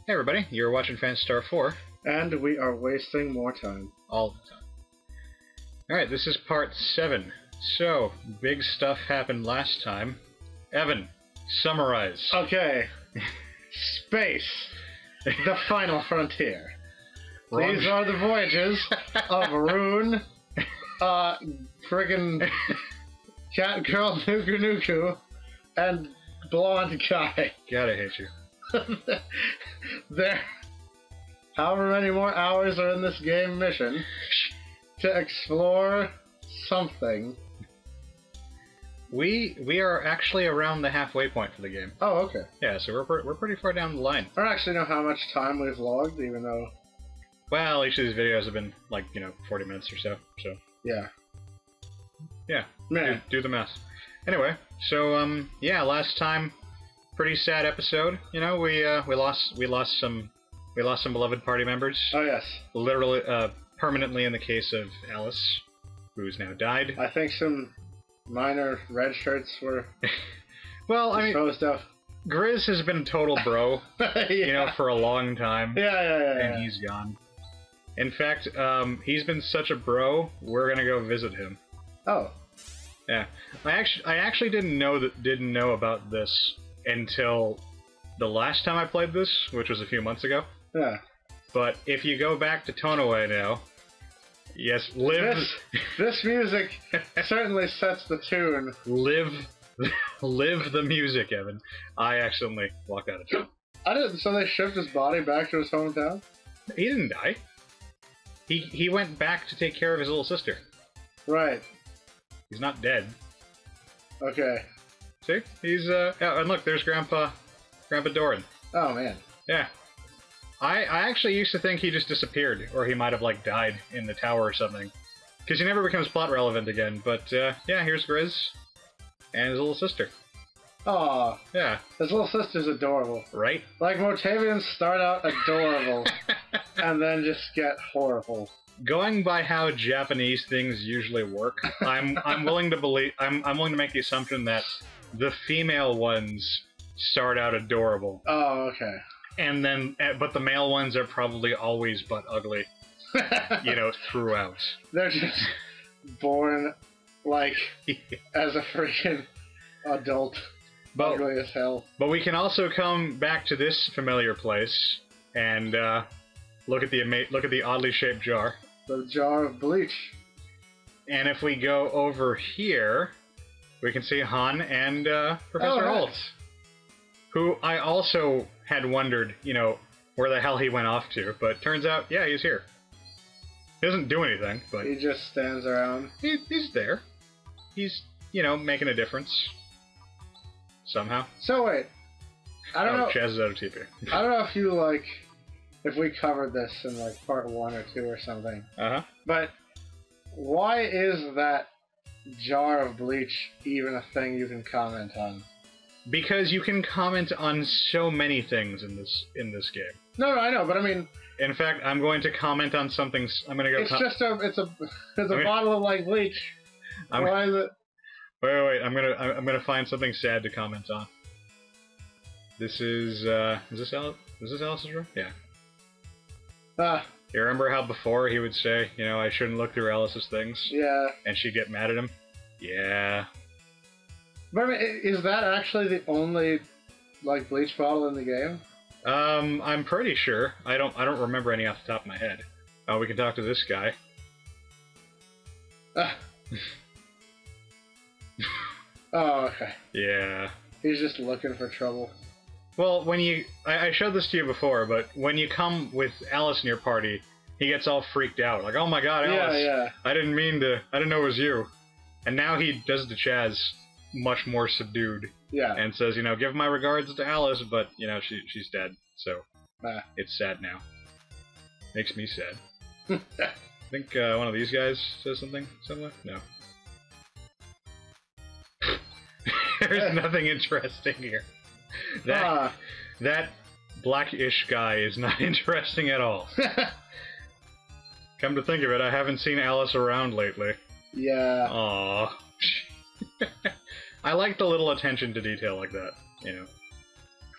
Hey everybody, you're watching Phantasy Star 4. And we are wasting more time. All the time. Alright, this is part 7. So, big stuff happened last time. Evan, summarize. Okay. Space. The final frontier. Wrong. These are the voyages of Rune, friggin' cat girl Nuku Nuku, and blonde guy. God, I hate you. There, however many more hours are in this game mission to explore something. We are actually around the halfway point for the game. Oh, okay. Yeah, so we're pretty far down the line. I don't actually know how much time we've logged, even though... Well, each of these videos have been, like, 40 minutes or so, so... Yeah. Yeah, Man. do the math. Anyway, so, yeah, last time, pretty sad episode. We lost some beloved party members. Oh, yes. Literally, permanently in the case of Alice, who's now died. I think some minor red shirts were well, I mean, disposed of. Grizz has been a total bro, Yeah. for a long time. Yeah. And he's gone. In fact, he's been such a bro, we're gonna go visit him. Oh. Yeah. I actually didn't know about this until the last time I played this, which was a few months ago. Yeah. But if you go back to Tonaway now, yes, This music certainly sets the tune. live the music, Evan. I accidentally walked out of town. So they shipped his body back to his hometown? He didn't die. He went back to take care of his little sister. Right. He's not dead. Okay. See? He's yeah, and look, there's Grandpa Doran. Oh, man. Yeah. I actually used to think he just disappeared, or he might have, like, died in the tower or something. Because he never becomes plot relevant again, but, yeah, here's Grizz. And his little sister. Aw. Yeah. His little sister's adorable. Right? Like, Motavians start out adorable, and then just get horrible. Going by how Japanese things usually work, I'm willing to believe I'm willing to make the assumption that the female ones start out adorable. Oh, okay. And then, but the male ones are probably always but ugly, throughout. They're just born, like, as a freaking adult. Ugly as hell. But we can also come back to this familiar place and look at the oddly shaped jar. The jar of bleach. And if we go over here, we can see Han and Professor Holt, who I also had wondered, where the hell he went off to. But turns out, yeah, he's here. He doesn't do anything, but he just stands around. He's there. He's, making a difference. Somehow. So wait, I don't know. Chaz is out of TP. I don't know if you if we covered this in part 1 or 2 or something. But why is that jar of bleach even a thing you can comment on? Because you can comment on so many things in this game. No, I know, but I mean. In fact, I'm going to comment on something. I'm going to go. It's a bottle of bleach. Why is it? Wait. I'm gonna find something sad to comment on. This is this Alice? Is this Alice's room? Yeah. You remember how before he would say, I shouldn't look through Alice's things? Yeah. And she'd get mad at him? Yeah. But I mean, is that actually the only, bleach bottle in the game? I'm pretty sure. I don't remember any off the top of my head. Oh, we can talk to this guy. Oh, okay. Yeah. He's just looking for trouble. Well, I showed this to you before, but when you come with Alice in your party, he gets all freaked out. Like, oh my god, Alice! Yeah. I didn't know it was you. And now he does to Chaz much more subdued. Yeah. And says, give my regards to Alice, but, she's dead. So, it's sad now. Makes me sad. I think one of these guys says something similar? No. There's nothing interesting here. That blackish guy is not interesting at all. Come to think of it, I haven't seen Alice around lately. Yeah. Aww. I like the little attention to detail like that,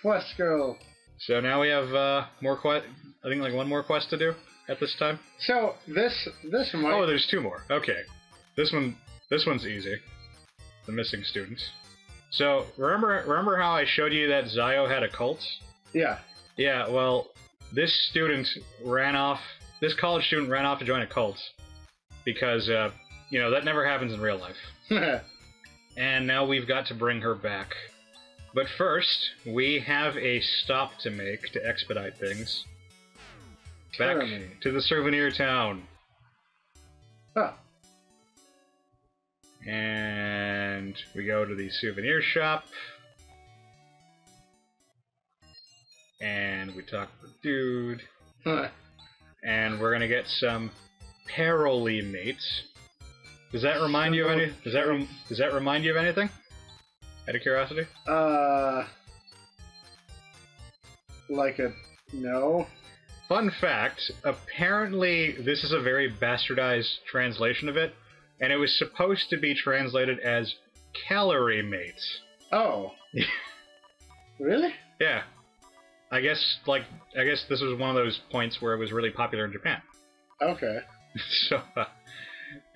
Quest girl. So now we have more quest. I think like one more quest to do at this time. So this might. Oh, there's two more. Okay, this one's easy. The missing student. So remember how I showed you that Zio had a cult? Yeah. Yeah. Well, this student ran off. This college student ran off to join a cult because you know that never happens in real life. And now we've got to bring her back. But first, we have a stop to make to expedite things. Back to the souvenir town. Oh. And we go to the souvenir shop. And we talk to the dude. And we're gonna get some Paroli mates. Does that remind you of any? Does that remind you of anything? Out of curiosity? Like a no. Fun fact, apparently this is a very bastardized translation of it, and it was supposed to be translated as calorie mates. Oh. Really? Yeah. I guess this was one of those points where it was really popular in Japan. Okay. So,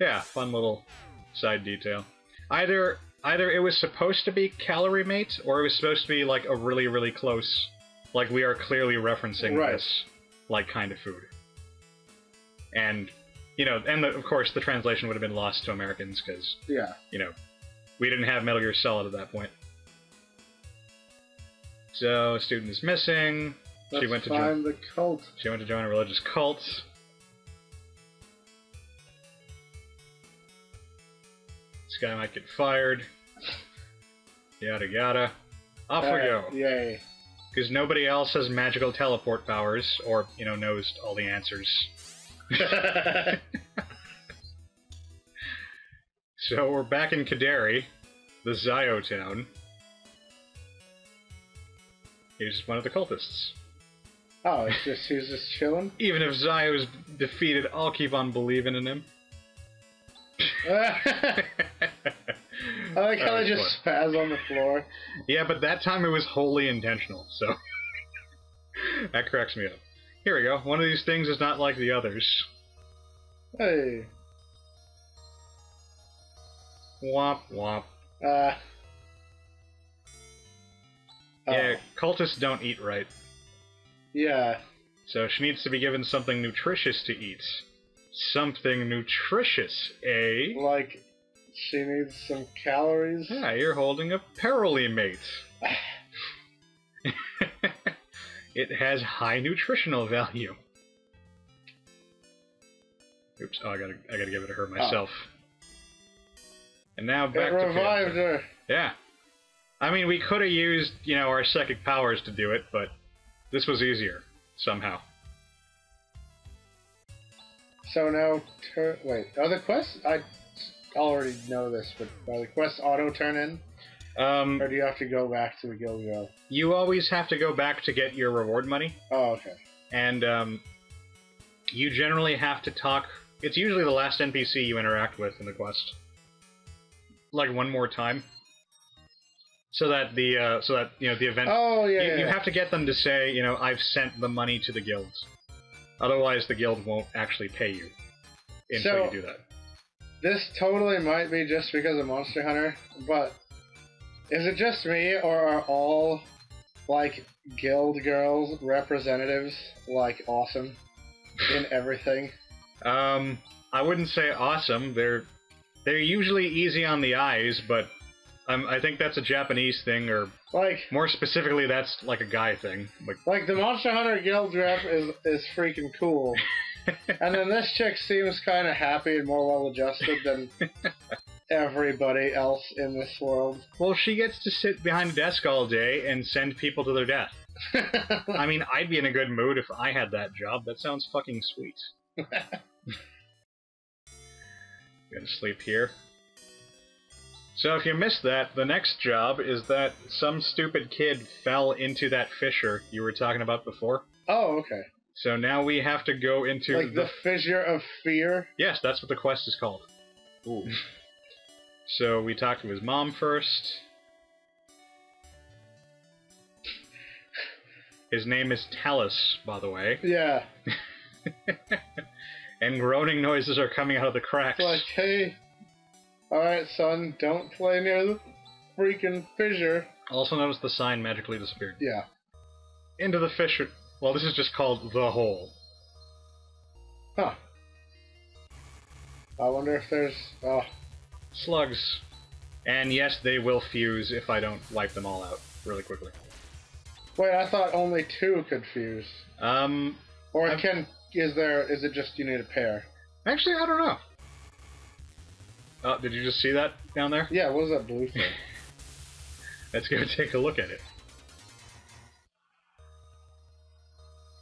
yeah, fun little side detail. Either it was supposed to be calorie mate, or it was supposed to be like a really, really close, like we are clearly referencing this, like, kind of food. And, you know, and of course the translation would have been lost to Americans, because, yeah, you know, we didn't have Metal Gear Solid at that point. So, student is missing. Let's find the cult. She went to join a religious cult. This guy might get fired. Yada yada. Off we go. Yay. Because nobody else has magical teleport powers, or, you know, knows all the answers. So we're back in Kaderi, the Zio town. He's just one of the cultists. Oh, he's just chilling? Even if Zio's defeated, I'll keep on believing in him. I like how they just spaz on the floor. Yeah, but that time it was wholly intentional, so that cracks me up. Here we go. One of these things is not like the others. Hey. Womp womp. Yeah, cultists don't eat right. Yeah. So she needs to be given something nutritious to eat. Something nutritious, eh? Like, she needs some calories? Yeah, you're holding a Paroli mate. It has high nutritional value. Oops, oh, I gotta give it to her myself. Oh. And now back to revived her. Yeah. I mean, we could have used, you know, our psychic powers to do it, but this was easier, somehow. So now, wait, are the quests, I already know this, but are the quests auto turn in? Or do you have to go back to the guild go? You always have to go back to get your reward money. Oh, okay. And, you generally have to talk, it's usually the last NPC you interact with in the quest. Like, one more time. So that the, you know, the event... Oh, yeah, you have to get them to say, you know, I've sent the money to the guilds. Otherwise, the guild won't actually pay you until you do that. This totally might be just because of Monster Hunter, but is it just me, or are all, like, guild girls representatives, like, awesome in everything? I wouldn't say awesome. They're usually easy on the eyes, but I think that's a Japanese thing, or like more specifically, that's like a guy thing. Like the Monster Hunter guild rep is freaking cool, and then this chick seems kind of happy and more well-adjusted than everybody else in this world. Well, she gets to sit behind a desk all day and send people to their death. I mean, I'd be in a good mood if I had that job. That sounds fucking sweet. Gonna sleep here. So if you missed that, the next job is that some stupid kid fell into that fissure you were talking about before. Oh, okay. So now we have to go into like the fissure of fear? Yes, that's what the quest is called. Ooh. So we talk to his mom first. His name is Talus, by the way. Yeah. And groaning noises are coming out of the cracks. It's like, hey, alright, son, don't play near the freaking fissure. Also notice the sign magically disappeared. Yeah. Into the fissure. Well, this is just called the hole. Huh. I wonder if there's... Oh. Slugs. And yes, they will fuse if I don't wipe them all out really quickly. Wait, I thought only 2 could fuse. Or is it just you need a pair? Actually, I don't know. Oh, did you just see that down there? Yeah, what was that blue thing? Let's go take a look at it.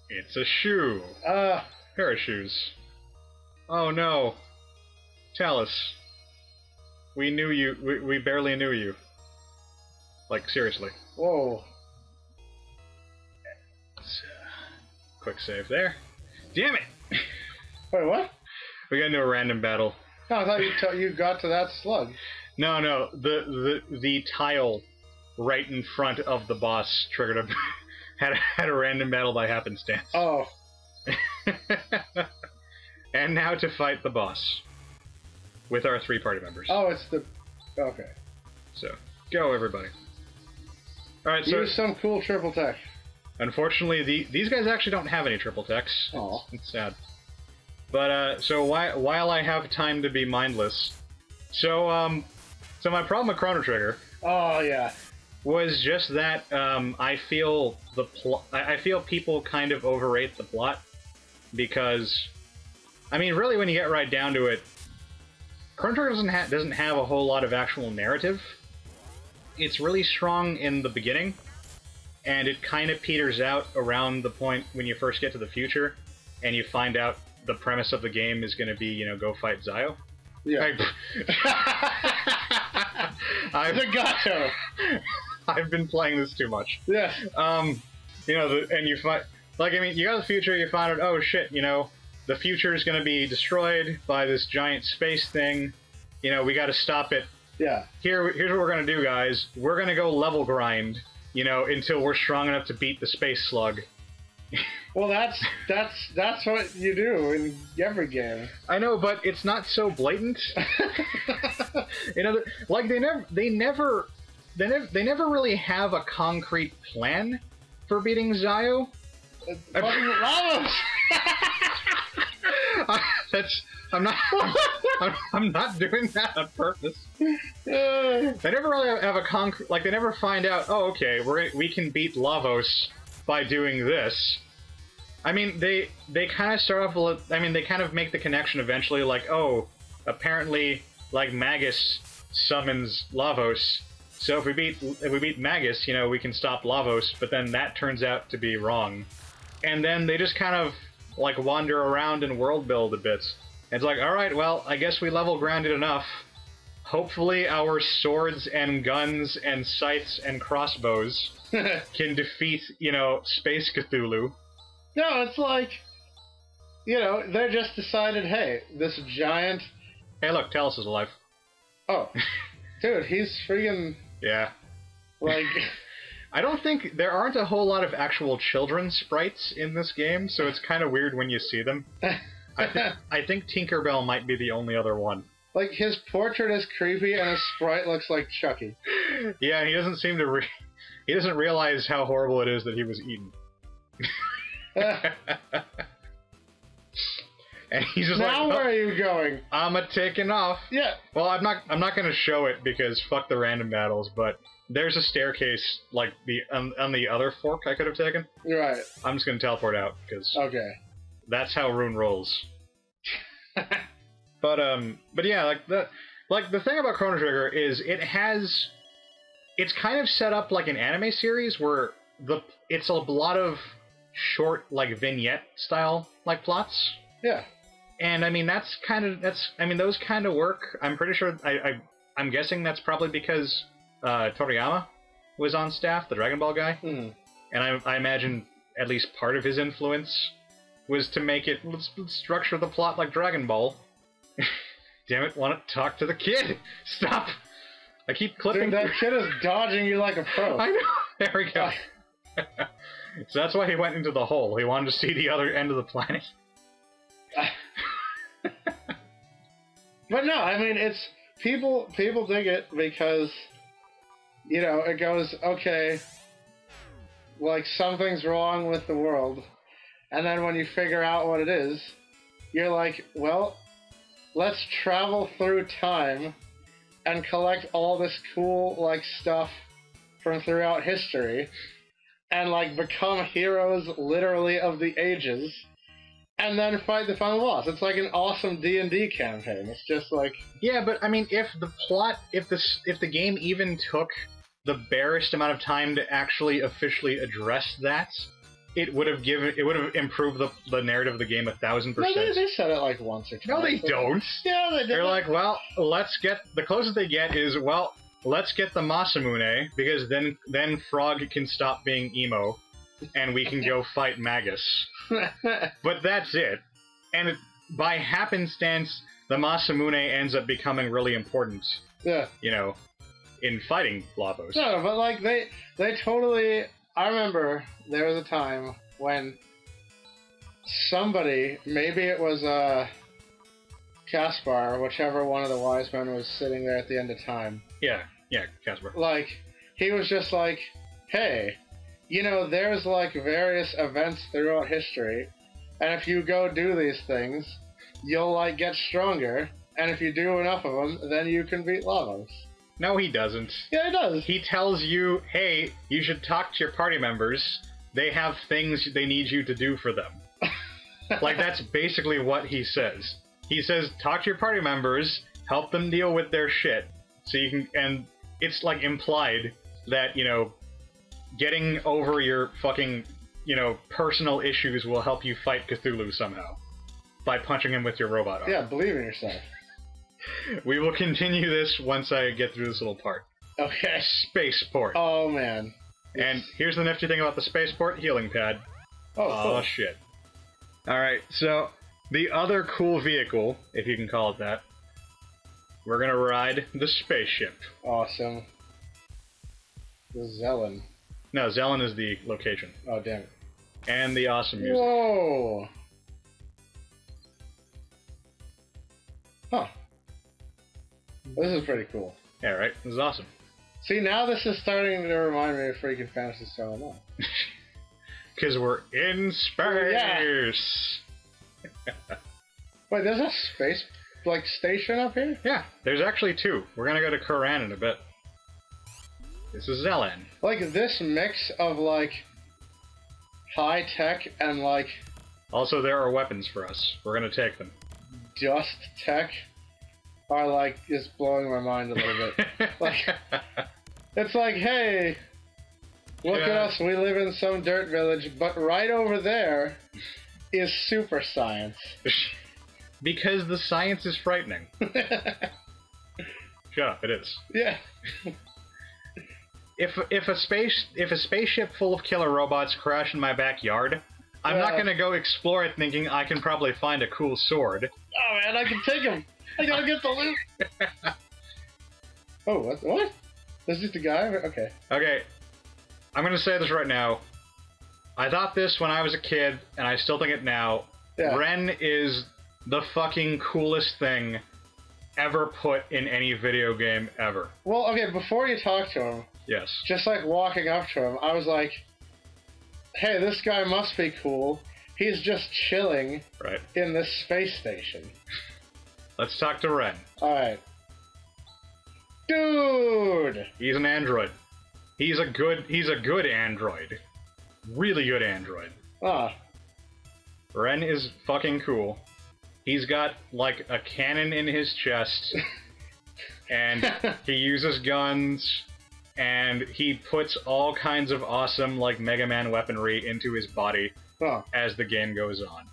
It's a shoe. Pair of shoes. Oh no. Talus. We knew you. We barely knew you. Like, seriously. Whoa. Quick save there. Damn it! Wait, what? We got into a random battle. No, I thought you got to that slug. No. The tile right in front of the boss triggered a had a random battle by happenstance. Oh. And now to fight the boss with our 3 party members. Oh, it's the... Okay. So, go everybody. Alright, so... Use some cool triple tech. Unfortunately, these guys actually don't have any triple techs. Oh. It's sad. But, so while I have time to be mindless... So my problem with Chrono Trigger... Oh, yeah. ...was just that, I feel I feel people kind of overrate the plot. Because... I mean, really, when you get right down to it, Chrono Trigger doesn't have a whole lot of actual narrative. It's really strong in the beginning, and it kind of peters out around the point when you first get to the future, and you find out the premise of the game is going to be, you know, go fight Zio. Yeah. The gato. I've been playing this too much. Yeah. You know, and you find, like, I mean, you got the future, you find out, oh shit, you know, the future is going to be destroyed by this giant space thing. You know, we got to stop it. Yeah. Here's what we're going to do, guys. We're going to go level grind, you know, until we're strong enough to beat the space slug. Well, that's what you do in every game. I know, but it's not so blatant. You know, like they never really have a concrete plan for beating Zio. Fucking Lavos. I'm not doing that on purpose. They never really have a concrete, like, they never find out, oh, okay, we can beat Lavos by doing this. I mean, they kind of start off with, I mean, they kind of make the connection eventually, like, oh, apparently, like, Magus summons Lavos, so if we beat Magus, you know, we can stop Lavos, but then that turns out to be wrong. And then they just kind of, like, wander around and world build a bit. It's like, alright, well, I guess we level grounded enough. Hopefully our swords and guns and scythes and crossbows can defeat, you know, Space Cthulhu. No, it's like, you know, they just decided, hey, this giant... Hey, look, Talus is alive. Oh. Dude, he's freaking... Yeah. Like... I don't think... There aren't a whole lot of actual children sprites in this game, so it's kind of weird when you see them. I think Tinkerbell might be the only other one. Like, his portrait is creepy and his sprite looks like Chucky. Yeah, he doesn't seem to he doesn't realize how horrible it is that he was eaten. And he's just now like, where are you going? I'm taking off. Yeah. Well, I'm not gonna show it because fuck the random battles, but there's a staircase like on the other fork I could have taken. You're right. I'm just gonna teleport out because okay. That's how Rune rolls. But yeah, like the thing about Chrono Trigger is it's kind of set up like an anime series where it's a lot of short, like, vignette style, like, plots. Yeah. And I mean those kind of work. I'm pretty sure I'm guessing that's probably because Toriyama was on staff, the Dragon Ball guy. Mm. And I imagine at least part of his influence was to make it, let's structure the plot like Dragon Ball. Damn it, want to talk to the kid! Stop! I keep clipping. Dude, that kid is dodging you like a pro. I know! There we go. So that's why he went into the hole. He wanted to see the other end of the planet. But no, I mean, it's people dig it because, you know, it goes, okay, like something's wrong with the world, and then when you figure out what it is, you're like, well, let's travel through time and collect all this cool, like, stuff from throughout history, and, like, become heroes, literally, of the ages, and then fight the final boss. It's like an awesome D&D campaign. It's just like... Yeah, but, I mean, if the plot, if the game even took the barest amount of time to actually officially address that, it would have improved the narrative of the game 1,000%. No, they said it like once or twice. No, they don't. Yeah, they did. They're like, well, the closest they get is, well, let's get the Masamune, because then Frog can stop being emo, and we can go fight Magus. But that's it. And by happenstance, the Masamune ends up becoming really important. Yeah. You know, in fighting Lavos. No, but like they totally. I remember there was a time when somebody, maybe it was Caspar, whichever one of the wise men was sitting there at the end of time. Yeah, Caspar. Like, he was just like, hey, you know, there's like various events throughout history, and if you go do these things, you'll like get stronger, and if you do enough of them, then you can beat Lavos. No, he doesn't. Yeah, he does. He tells you, hey, you should talk to your party members. They have things they need you to do for them. Like, that's basically what he says. He says, talk to your party members, help them deal with their shit, so you can... And it's, like, implied that, you know, getting over your fucking, you know, personal issues will help you fight Cthulhu somehow. By punching him with your robot arm. Yeah, believe in yourself. We will continue this once I get through this little part. Okay. Spaceport. Oh, man. And here's the nifty thing about the spaceport healing pad. Oh, cool. Shit. Alright, so the other cool vehicle, if you can call it that, we're gonna ride the spaceship. Awesome. The Zelen. No, Zelen is the location. Oh, damn it. And the awesome music. Whoa! Huh. This is pretty cool. Yeah, right? This is awesome. See, now this is starting to remind me of freaking Phantasy Star Z. Because we're in space! Yeah. Wait, there's a space, like, station up here? Yeah, there's actually two. We're gonna go to Koran in a bit. This is Zelen. Like, this mix of, like, high-tech and, like... Also, there are weapons for us. We're gonna take them. Just tech are, like, just blowing my mind a little bit. Like, it's like, hey, look at us, we live in some dirt village, but right over there is super science. Because the science is frightening. Shut up, it is. Yeah. If a spaceship full of killer robots crash in my backyard, I'm not gonna go explore it thinking I can probably find a cool sword. Oh man, I can take him! I gotta get the loot! Oh, what? This is the guy? Okay. Okay. I'm gonna say this right now. I thought this when I was a kid, and I still think it now. Yeah. Ren is the fucking coolest thing ever put in any video game ever. Well, okay, before you talk to him, yes, just like walking up to him, I was like, hey, this guy must be cool. He's just chilling in this space station. Let's talk to Ren. Alright. Dude! He's an android. He's a good android. Really good android. Ah. Ren is fucking cool. He's got, like, a cannon in his chest, and he uses guns, and he puts all kinds of awesome, like, Mega Man weaponry into his body as the game goes on.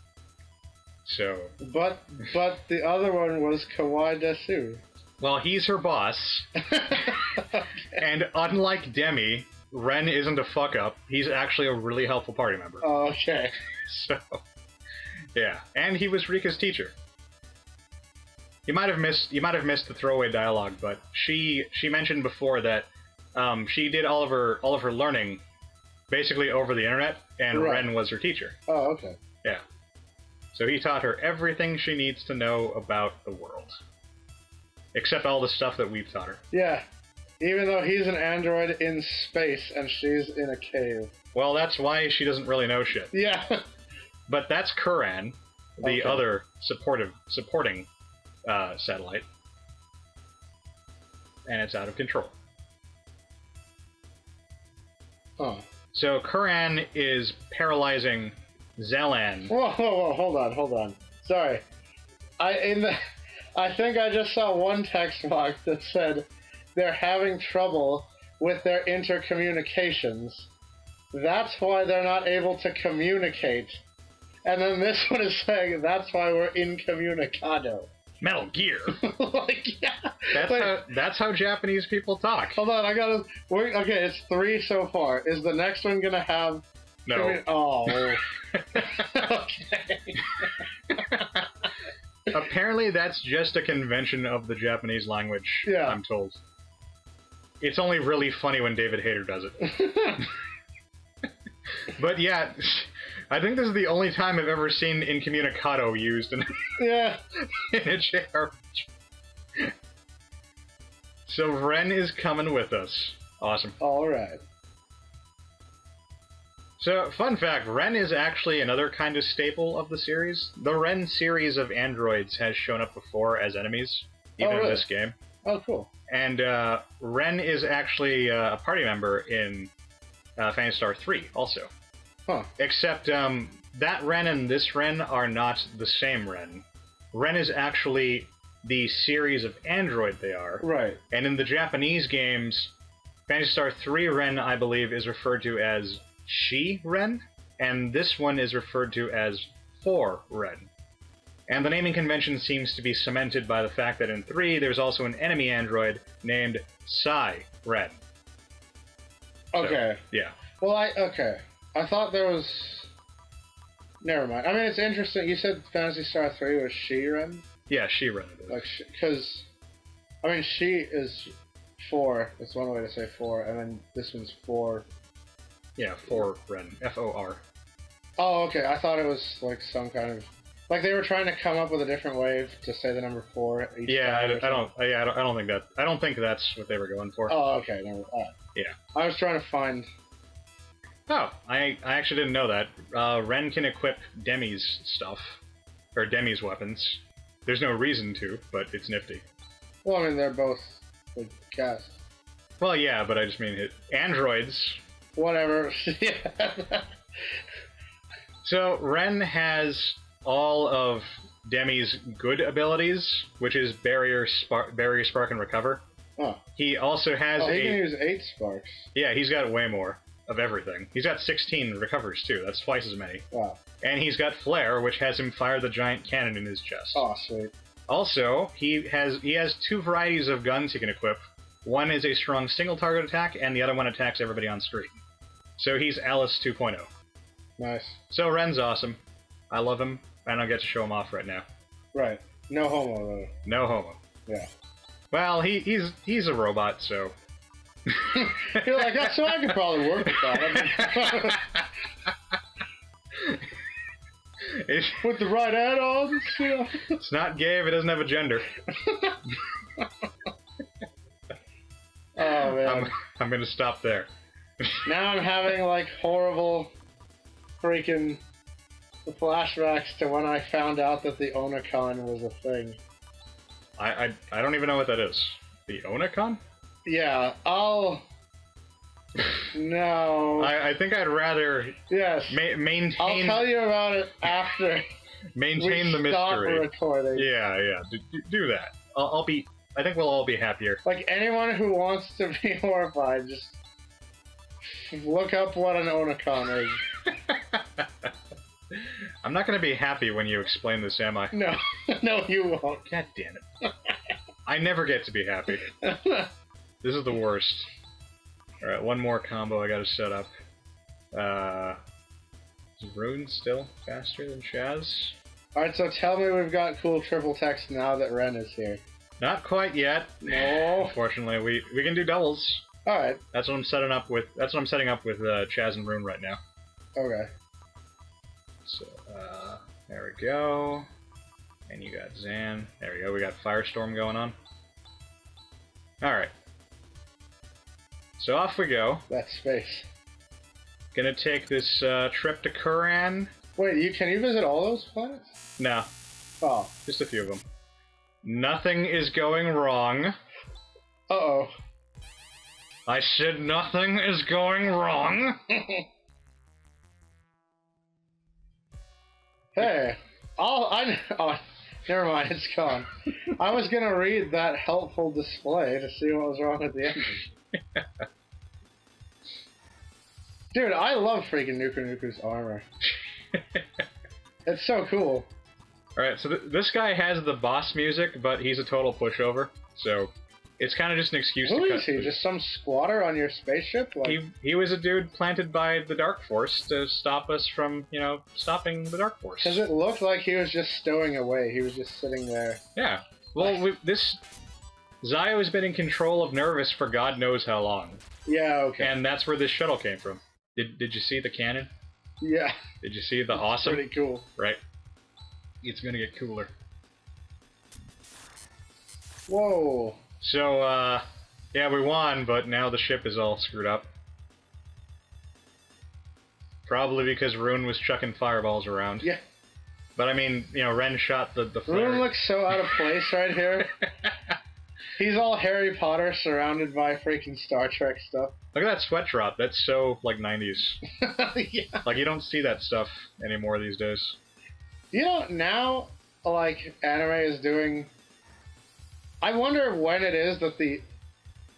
So... But the other one was Kawaii Desu. Well, he's her boss, Okay. And unlike Demi, Ren isn't a fuck-up. He's actually a really helpful party member. Oh, okay. So... Yeah, and he was Rika's teacher. You might have missed the throwaway dialogue, but she mentioned before that she did all of her learning basically over the internet, and Ren was her teacher. Oh, okay. Yeah. So he taught her everything she needs to know about the world. Except all the stuff that we've taught her. Yeah. Even though he's an android in space and she's in a cave. Well, that's why she doesn't really know shit. Yeah. But that's Kuran, the other supporting satellite. And it's out of control. Huh. So Kuran is paralyzing Zelan. Whoa, hold on. Sorry. I think I just saw one text box that said they're having trouble with their intercommunications. That's why they're not able to communicate. And then this one is saying that's why we're incommunicado. Metal Gear. Like, yeah. That's how Japanese people talk. Hold on, okay, it's 3 so far. Is the next one gonna have... No. Oh. Okay. Apparently that's just a convention of the Japanese language, I'm told. It's only really funny when David Hayter does it. But yeah, I think this is the only time I've ever seen incommunicado used in, in a JRPG. So Ren is coming with us. Awesome. Alright. So, fun fact, Ren is actually another kind of staple of the series. The Ren series of androids has shown up before as enemies, even in this game. Oh, cool. And Ren is actually a party member in Phantasy Star 3 also. Huh. Except that Ren and this Ren are not the same Ren. Ren is actually the series of android they are. Right. And in the Japanese games, Phantasy Star 3 Ren, I believe, is referred to as She-Ren, and this one is referred to as 4-Ren. And the naming convention seems to be cemented by the fact that in 3, there's also an enemy android named Sai-Ren. Okay. So, yeah. Well, I thought there was... Never mind. I mean, it's interesting. You said Phantasy Star 3 was She-Ren? Yeah, She-Ren. Like, because... I mean, She is 4. That's one way to say 4, and then this one's 4... Yeah, 4-Ren. F-O-R. Oh, okay. I thought it was like some kind of... Like they were trying to come up with a different way to say the number 4 each time. I don't think that's what they were going for. Oh, okay. Yeah. I was trying to find... Oh, I actually didn't know that. Ren can equip Demi's stuff. Or Demi's weapons. There's no reason to, but it's nifty. Well, I mean, they're both like cast. Well, yeah, but I just mean androids. Whatever. So, Ren has all of Demi's good abilities, which is Barrier, Spark, and Recover. Oh. He also has he can use 8 sparks. Yeah, he's got way more of everything. He's got 16 recovers, too. That's twice as many. Wow. And he's got Flare, which has him fire the giant cannon in his chest. Oh, sweet. Also, he has 2 varieties of guns he can equip. One is a strong single-target attack, and the other one attacks everybody on screen. So he's Alice 2.0. Nice. So Ren's awesome. I love him. I don't get to show him off right now. Right. No homo, though. No homo. Yeah. Well, he's a robot, so... You're like, so I could probably work with that. With the right add-ons, you know? It's not gay if it doesn't have a gender. Oh, man. I'm gonna stop there. Now I'm having, like, horrible freaking flashbacks to when I found out that the Onacon was a thing. I don't even know what that is. The Onacon? Yeah, No. I think I'd rather... Yes. Maintain... I'll tell you about it after... Maintain the mystery. Stop recording. Yeah. Do that. I think we'll all be happier. Like, anyone who wants to be horrified, just... look up what an Onacon is. I'm not going to be happy when you explain this, am I? No. No, you won't. God damn it. I never get to be happy. This is the worst. Alright, one more combo I gotta set up. Is Rune still faster than Shaz? Alright, so tell me we've got cool triple text now that Ren is here. Not quite yet. No. Unfortunately, we can do doubles. All right. That's what I'm setting up with. That's what I'm setting up with Chaz and Rune right now. Okay. So there we go. And you got Zan. There we go. We got Firestorm going on. All right. So off we go. That's space. Gonna take this trip to Kuran. Wait, can you visit all those planets? No. Oh. Just a few of them. Nothing is going wrong. Uh-oh. I said nothing is going wrong. Hey. Oh, never mind, it's gone. I was gonna read that helpful display to see what was wrong with the engine. Dude, I love freaking Nuku's armor. It's so cool. Alright, so this guy has the boss music, but he's a total pushover, so it's kind of just an excuse to cut. Who is he? Just some squatter on your spaceship? Like... He was a dude planted by the Dark Force to stop us from, you know, stopping the Dark Force. Because it looked like he was just stowing away. He was just sitting there. Yeah. Well, Zio has been in control of Nervous for God knows how long. Yeah, okay. And that's where this shuttle came from. Did you see the cannon? Yeah. Did you see the awesome? Pretty cool. Right. It's gonna get cooler. Whoa. So, yeah, we won, but now the ship is all screwed up. Probably because Rune was chucking fireballs around. Yeah. But I mean, you know, Ren shot the flare. Rune looks so out of place right here. He's all Harry Potter surrounded by freaking Star Trek stuff. Look at that sweat drop. That's so, like, 90s. Yeah. Like, you don't see that stuff anymore these days. You know, now, like, anime is doing... I wonder when it is that the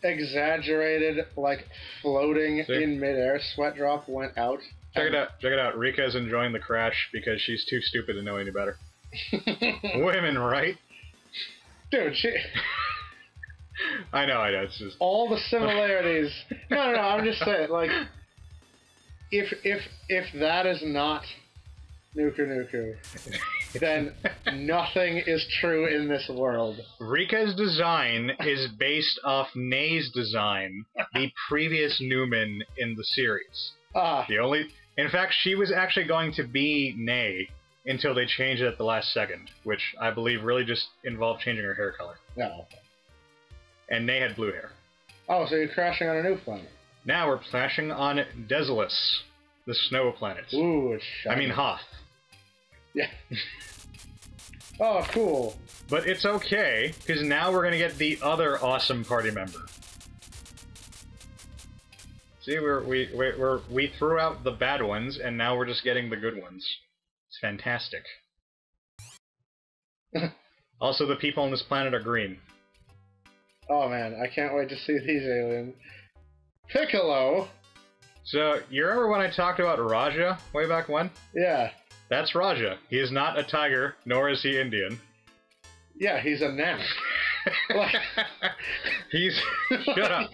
exaggerated, like, floating in midair sweat drop went out. Check it out. Check it out. Rika's enjoying the crash because she's too stupid to know any better. Women, right? Dude, she... I know, it's just... All the similarities. No, I'm just saying, like... If that is not Nuku, then nothing is true in this world. Rika's design is based off Nei's design, the previous Newman in the series. In fact, she was actually going to be Nei until they changed it at the last second, which I believe really just involved changing her hair color. No. And Nei had blue hair. Oh, so you're crashing on a new planet. Now we're crashing on Desolus, the snow planet. Ooh, it's shiny. I mean Hoth. Yeah. Oh, cool. But it's okay, because now we're going to get the other awesome party member. See, we threw out the bad ones, and now we're just getting the good ones. It's fantastic. Also, the people on this planet are green. Oh man, I can't wait to see these aliens. Piccolo! So, you remember when I talked about Raja way back when? Yeah. That's Raja. He is not a tiger, nor is he Indian. Yeah, he's a gnat. He's... Shut up.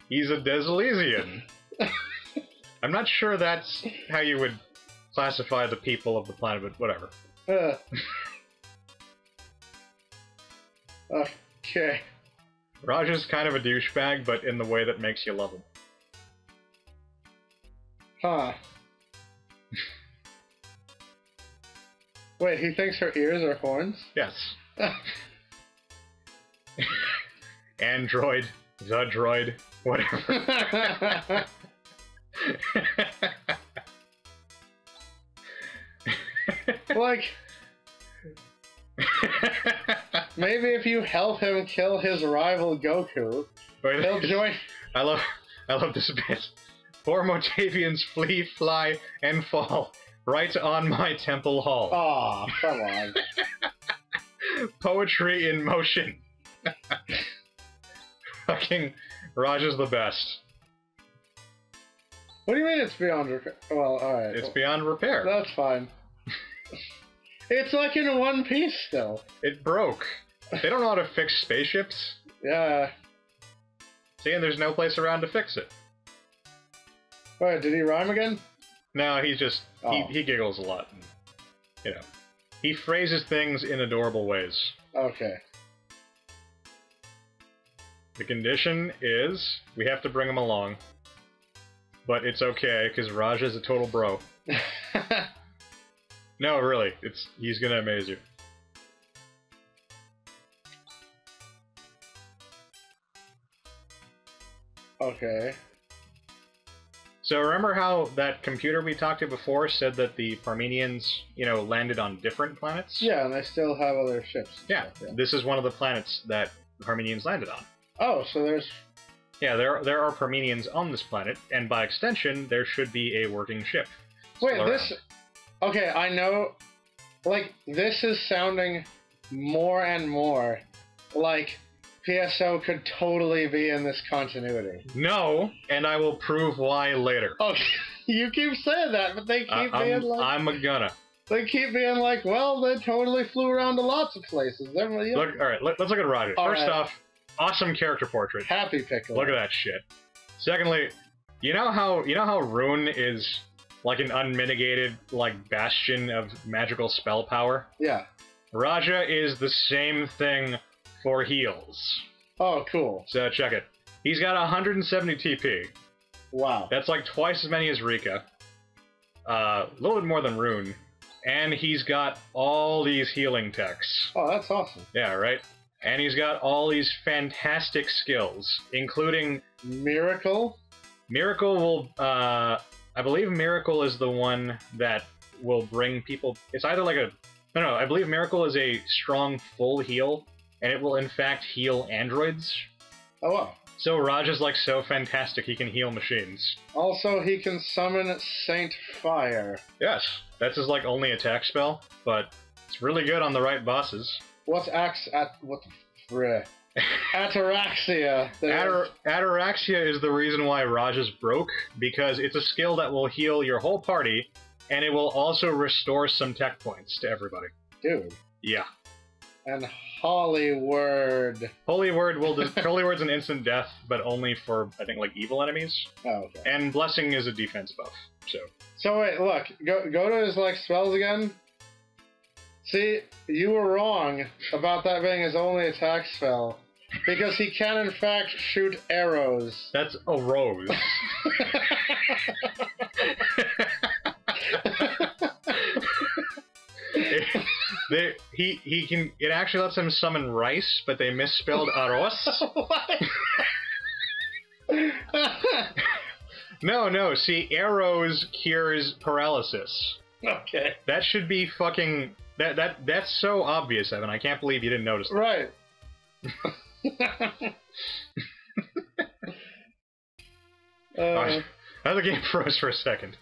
He's a Desolesian. I'm not sure that's how you would classify the people of the planet, but whatever. Okay. Raja's kind of a douchebag, but in the way that makes you love him. Huh. Wait, he thinks her ears are horns? Yes. Android, the droid, whatever. Like... Maybe if you help him kill his rival Goku, he'll join... I love this bit. 4 Motavians flee, fly, and fall right on my temple hall. Aw, come on. Poetry in motion. Fucking Raja's the best. What do you mean it's beyond repair? Well, alright. It's beyond repair. That's fine. It's like in one piece still. It broke. They don't know how to fix spaceships. Yeah. See, and there's no place around to fix it. Wait, did he rhyme again? No, he's just... He giggles a lot. And, you know. He phrases things in adorable ways. Okay. The condition is we have to bring him along. But it's okay, because Raj is a total bro. No, really, he's gonna amaze you. Okay. So remember how that computer we talked to before said that the Parmenians, landed on different planets? Yeah, and they still have other ships. Yeah, this is one of the planets that the Parmenians landed on. Oh, so there's... Yeah, there are Parmenians on this planet, and by extension, there should be a working ship. Wait, this... Okay, I know... Like, this is sounding more and more like PSO could totally be in this continuity. No, and I will prove why later. Oh, you keep saying that, but they keep being like... I'm gonna. They keep being like, well, they totally flew around to lots of places. Look, alright, let's look at Roger. First off, awesome character portrait. Happy Piccolo. Look at that shit. Secondly, you know how Rune is like an unmitigated, bastion of magical spell power? Yeah. Raja is the same thing for heals. Oh, cool. So check it. He's got 170 TP. Wow. That's like twice as many as Rika. A little bit more than Rune. And he's got all these healing techs. Oh, that's awesome. Yeah, right? And he's got all these fantastic skills, including... Miracle? Miracle will, I believe Miracle is the one that will bring people... It's either like a... No, I believe Miracle is a strong full heal, and it will in fact heal androids. Oh, wow. So Raj is so fantastic he can heal machines. Also, he can summon Saint Fire. Yes, that's his only attack spell, but it's really good on the right bosses. What's what the frick? Ataraxia. Ataraxia is the reason why Raj is broke, because it's a skill that will heal your whole party, and it will also restore some tech points to everybody. Dude. Yeah. And Holy Word. Holy Word's an instant death, but only for, I think, evil enemies. Oh, okay. And Blessing is a defense buff, so... So wait, look. Go to his, spells again. See, you were wrong about that being his only attack spell. Because he can, in fact, shoot arrows. That's a rose. He can. It actually lets him summon rice, but they misspelled arroz. No. See, arrows cures paralysis. Okay. That should be fucking. That's so obvious, Evan. I can't believe you didn't notice that. Right. Now the game froze for a second.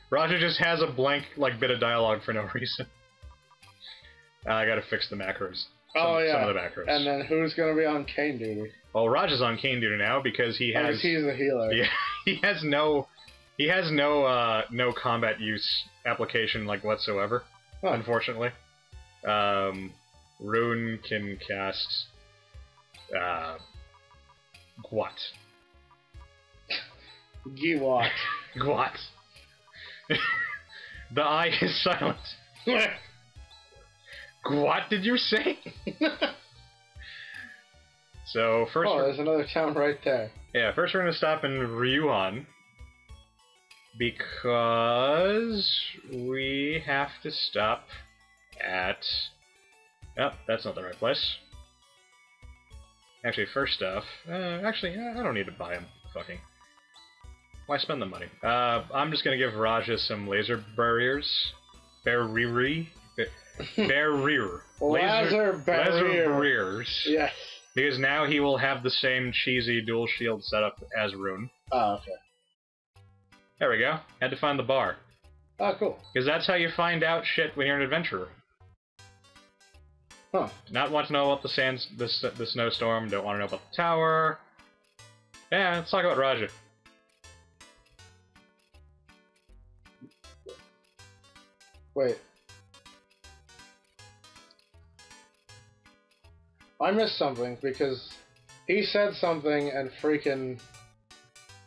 Roger just has a blank bit of dialogue for no reason. I gotta fix the macros. Some of the macros. And then who's gonna be on Kane duty? Well, Roger's on Kane duty now because he has. He's a healer. Yeah, he has no combat use application whatsoever. Huh. Unfortunately, Rune can cast Gwat. Gwat. Gwat. The I is silent. What did you say? So first. Oh, there's another town right there. Yeah, first we're gonna stop in Ryuhan because we have to stop at. Oh, that's not the right place. Actually, first off, I don't need to buy him. Fucking. Why spend the money? I'm just gonna give Raja some laser barriers. Barrier. Laser barriers. Yes. Because now he will have the same cheesy dual shield setup as Rune. Oh, okay. There we go. Had to find the bar. Oh, cool. Because that's how you find out shit when you're an adventurer. Huh. Not want to know about the snowstorm, don't want to know about the tower. Yeah, let's talk about Raja. Wait. I missed something because he said something and freaking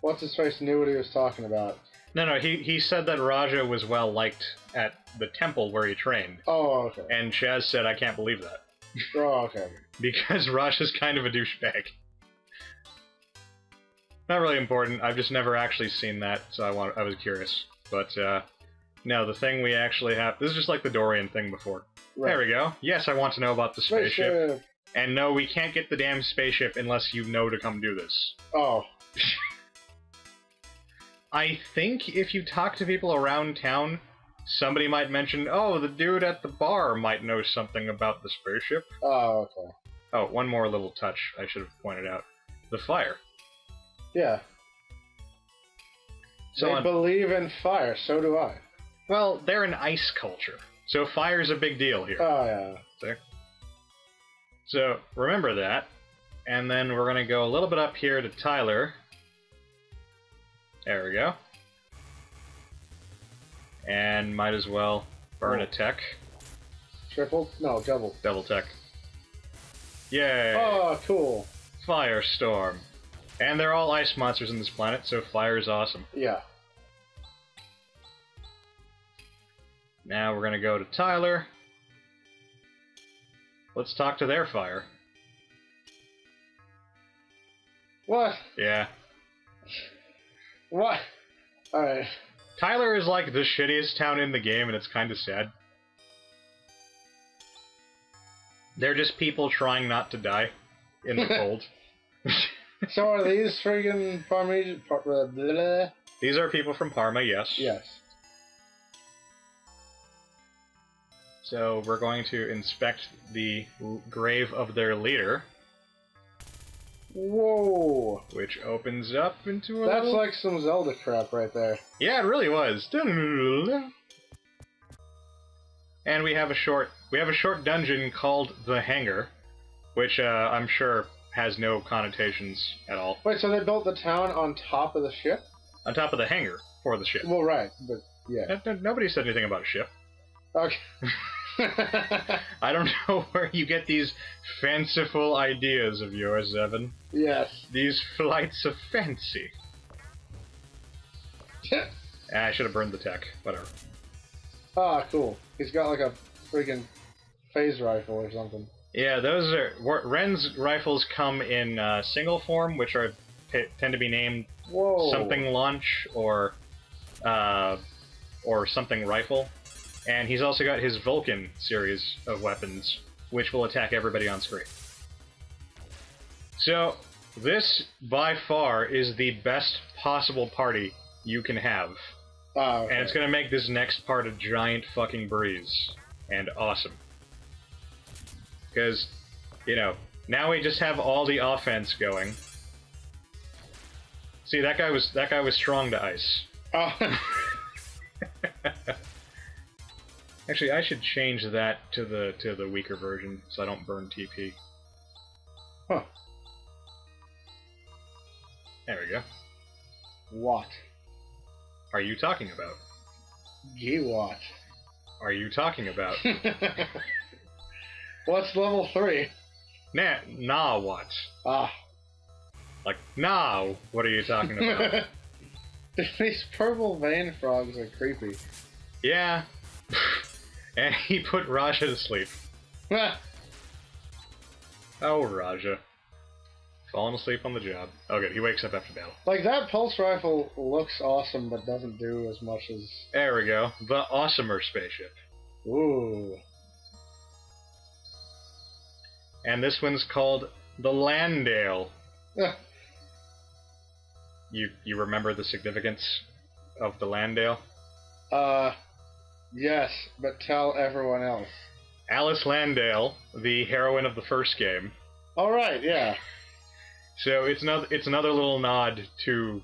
what's-his-face knew what he was talking about. No, he said that Raja was well liked at the temple where he trained. Oh, okay. And Chaz said, I can't believe that. Oh, okay. Because Raja's kind of a douchebag. Not really important. I've just never actually seen that, so I was curious. But, no, the thing we actually have... This is just like the Dorian thing before. Right. There we go. Yes, I want to know about the spaceship. And no, we can't get the damn spaceship unless you know to come do this. Oh. I think if you talk to people around town, somebody might mention, oh, the dude at the bar might know something about the spaceship. Oh, okay. Oh, one more little touch I should have pointed out. The fire. Yeah. So they believe in fire, so do I. Well, they're an ice culture, so fire's a big deal here. Oh, yeah. See? So, remember that, and then we're going to go a little bit up here to Tyler. There we go. And might as well burn a tech. Triple? No, double. Double tech. Yay! Oh, cool. Firestorm. And they're all ice monsters in this planet, so fire is awesome. Yeah. Now we're gonna go to Tyler. Let's talk to their fire. What? Yeah. What? Alright. Tyler is like the shittiest town in the game, and it's kinda sad. They're just people trying not to die in the cold. So are these friggin' Parmesan... These are people from Parma, yes. Yes. So we're going to inspect the grave of their leader. Whoa! Which opens up into a That's little... like some Zelda crap right there. Yeah, it really was. And we have a short dungeon called the Hangar, which I'm sure has no connotations at all. Wait, so they built the town on top of the ship? On top of the hangar for the ship. Well, right, but yeah. Nobody said anything about a ship. Okay. I don't know where you get these fanciful ideas of yours, Evan. Yes. These flights of fancy. I should have burned the tech. Whatever. Ah, cool. He's got like a freaking phase rifle or something. Yeah, those are... Ren's rifles come in single form, which are tend to be named something launch or something rifle. And he's also got his Vulcan series of weapons, which will attack everybody on screen. So, this, by far, is the best possible party you can have. Oh, okay. And it's gonna make this next part a giant fucking breeze. And awesome. Because, you know, now we just have all the offense going. See, that guy was strong to ice. Oh. Actually, I should change that to the weaker version so I don't burn TP. Huh. There we go. What? Are you talking about? What? Are you talking about? What's level 3? Nah, what? Ah. Like, nah, what are you talking about? These purple vein frogs are creepy. Yeah. And he put Raja to sleep. Oh, Raja. Falling asleep on the job. Oh, good. He wakes up after battle. Like, that pulse rifle looks awesome, but doesn't do as much as... There we go. The awesomer spaceship. Ooh. And this one's called the Landale. You remember the significance of the Landale? Yes, but tell everyone else. Alice Landale, the heroine of the first game. All right, yeah. So it's another little nod to,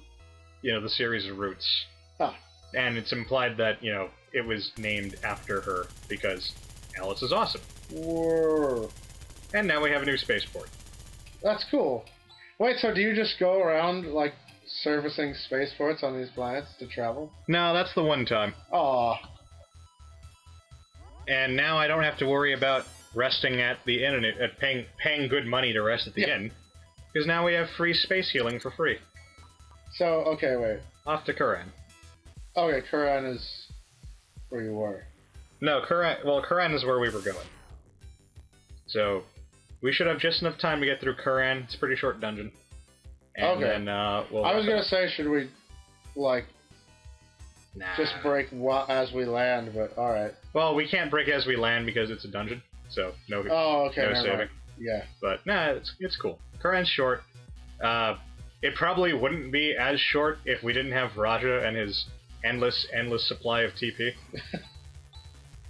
you know, the series of roots. Ah. And it's implied that, you know, it was named after her because Alice is awesome. Whoa. And now we have a new spaceport. That's cool. Wait, so do you just go around, like, servicing spaceports on these planets to travel? No, that's the one time. Aw. And now I don't have to worry about resting at the inn, at paying good money to rest at the inn. Because now we have free space healing for free. So, okay, wait. Off to Kuran. Okay, Kuran is where you were. No, Kuran is where we were going. So, we should have just enough time to get through Kuran. It's a pretty short dungeon. And okay. then we'll. I was gonna say, should we, like, just break as we land? But all right. Well, we can't break as we land because it's a dungeon, so no. Oh, okay. No saving. Yeah. But nah, it's cool. Current's short. It probably wouldn't be as short if we didn't have Raja and his endless supply of TP.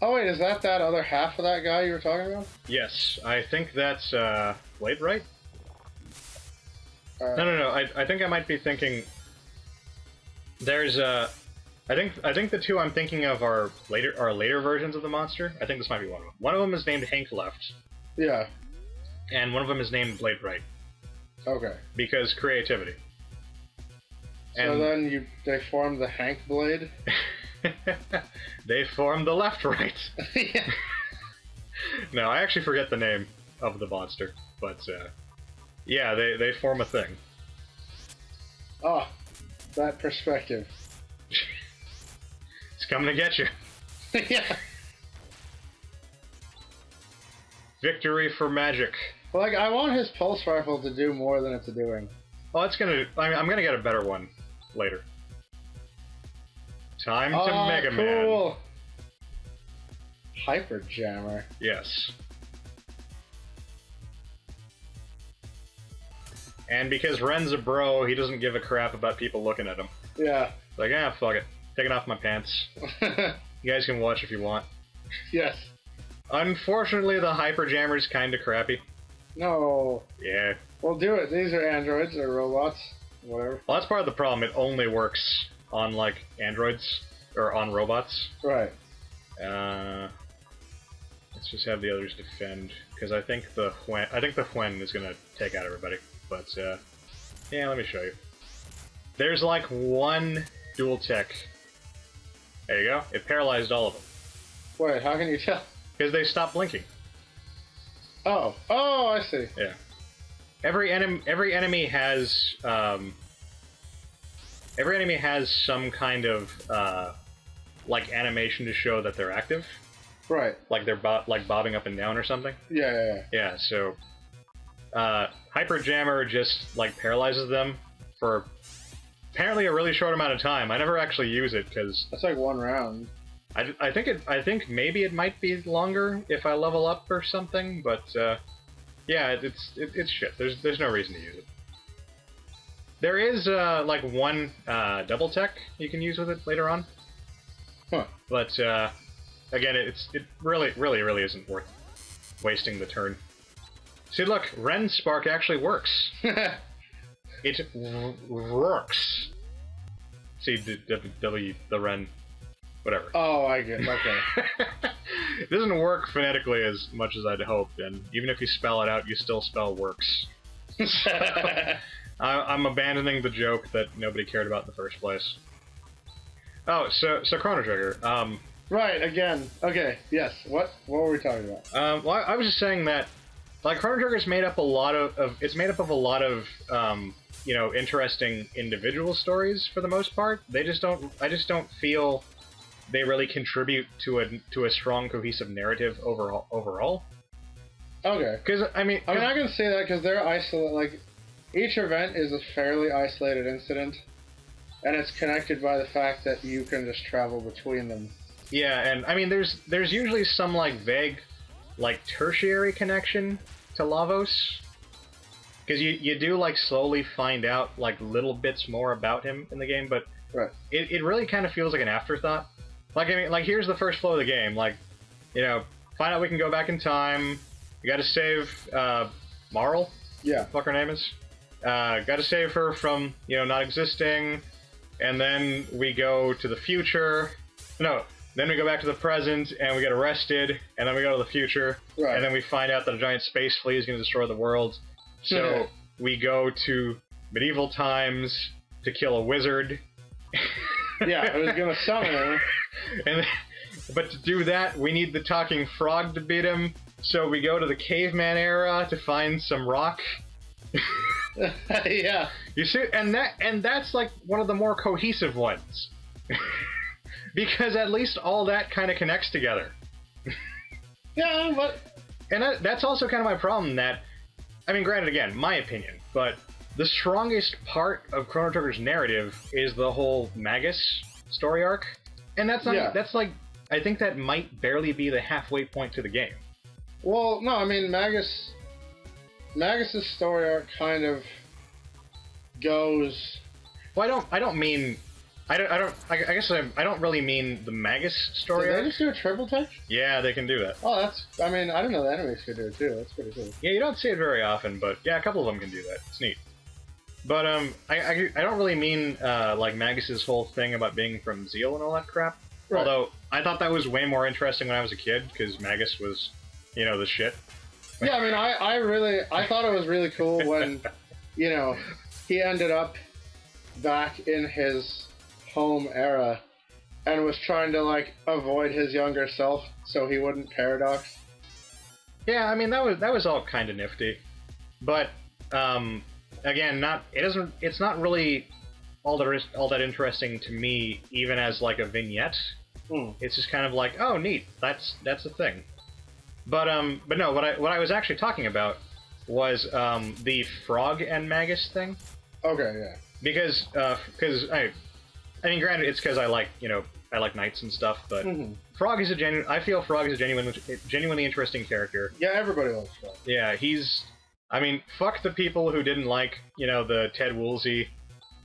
Oh wait, is that other half of that guy you were talking about? Yes, I think that's Blade, right? No. I think I might be thinking. There's I think the two I'm thinking of are later versions of the monster. I think this might be one of them. One of them is named Hank Left. Yeah. And one of them is named Blade Right. Okay. Because creativity. So then they form the Hank Blade? They form the Left Right. Yeah. No, I actually forget the name of the monster, but yeah, they form a thing. Oh, that perspective. It's coming to get you. Yeah. Victory for magic. Like, I want his pulse rifle to do more than it's doing. Well, it's gonna. I'm gonna get a better one later. Time to Mega cool. Man. Hyper Jammer. Yes. And because Ren's a bro, he doesn't give a crap about people looking at him. Yeah. Like, fuck it. Taking off my pants. You guys can watch if you want. Yes. Unfortunately, the Hyper Jammer's kinda crappy. No. Yeah. Well, do it. These are androids or robots. Whatever. Well, that's part of the problem. It only works on, like, androids. Or on robots. Right. Let's just have the others defend. Because I think the Huen is gonna take out everybody. But, yeah, let me show you. There's, like, one dual tech. There you go. It paralyzed all of them. Wait, how can you tell? Because they stopped blinking. Oh, I see. Yeah. Every enemy has some kind of like animation to show that they're active. Right. Like they're bobbing up and down or something. Yeah. Yeah. So Hyper Jammer just like paralyzes them for apparently a really short amount of time. I never actually use it because that's like one round. I think maybe it might be longer if I level up or something, but yeah, it's shit. There's no reason to use it. There is like one double tech you can use with it later on, but again, it really isn't worth wasting the turn. See, look, Ren Spark actually works. It works. See, the Ren. Whatever. Oh, I get it. Okay. It doesn't work phonetically as much as I'd hoped, and even if you spell it out, you still spell works. So, I'm abandoning the joke that nobody cared about in the first place. Oh, so Chrono Trigger. Right, again. Okay, yes. What were we talking about? Well, I was just saying that, like, Chrono Trigger is made up of a lot of you know, interesting individual stories for the most part. I just don't feel they really contribute to a strong, cohesive narrative overall. Okay. Because I mean, I can say that because they're isolated. Like, each event is a fairly isolated incident, and it's connected by the fact that you can just travel between them. Yeah, and I mean, there's usually some like vague, like tertiary connection to Lavos, because you do like slowly find out like little bits more about him in the game, but right. It really kind of feels like an afterthought. Like, I mean, like, here's the first flow of the game. Like, you know, find out we can go back in time. You gotta save, Marl? Yeah. Fuck her name is. Gotta save her from, you know, not existing. And then we go to the future. No, then we go back to the present, and we get arrested. And then we go to the future. Right. And then we find out that a giant space flea is gonna destroy the world. So, we go to medieval times to kill a wizard. Yeah, I was gonna summon him. But to do that, we need the talking frog to beat him. So we go to the caveman era to find some rock. Yeah. You see, and that's like one of the more cohesive ones, because at least all that kind of connects together. Yeah, but that's also kind of my problem. That, I mean, granted, again, my opinion, but the strongest part of Chrono Trigger's narrative is the whole Magus story arc, and that's not, that's like, I think that might barely be the halfway point to the game. Well, no, I mean Magus's story arc kind of goes. Well, I don't mean. I guess I don't really mean the Magus story. Did they just do a triple touch? Yeah, they can do that. Oh, that's. I mean, I didn't know the enemies could do it too. That's pretty cool. Yeah, you don't see it very often, but yeah, a couple of them can do that. It's neat. But I don't really mean like Magus's whole thing about being from Zeal and all that crap. Right. Although I thought that was way more interesting when I was a kid because Magus was, you know, the shit. Yeah, I mean, I thought it was really cool when, you know, he ended up back in his home era and was trying to like avoid his younger self so he wouldn't paradox. Yeah, I mean that was all kind of nifty, but again, it's not really all that interesting to me, even as like a vignette. It's just kind of like, oh, neat, that's a thing. But no, what I was actually talking about was the Frog and Magus thing. Okay, yeah. Because I mean, granted, it's because I like knights and stuff, but Frog is I feel Frog is a genuinely interesting character. Yeah, everybody loves Frog. Yeah, I mean, fuck the people who didn't like, you know, the Ted Woolsey,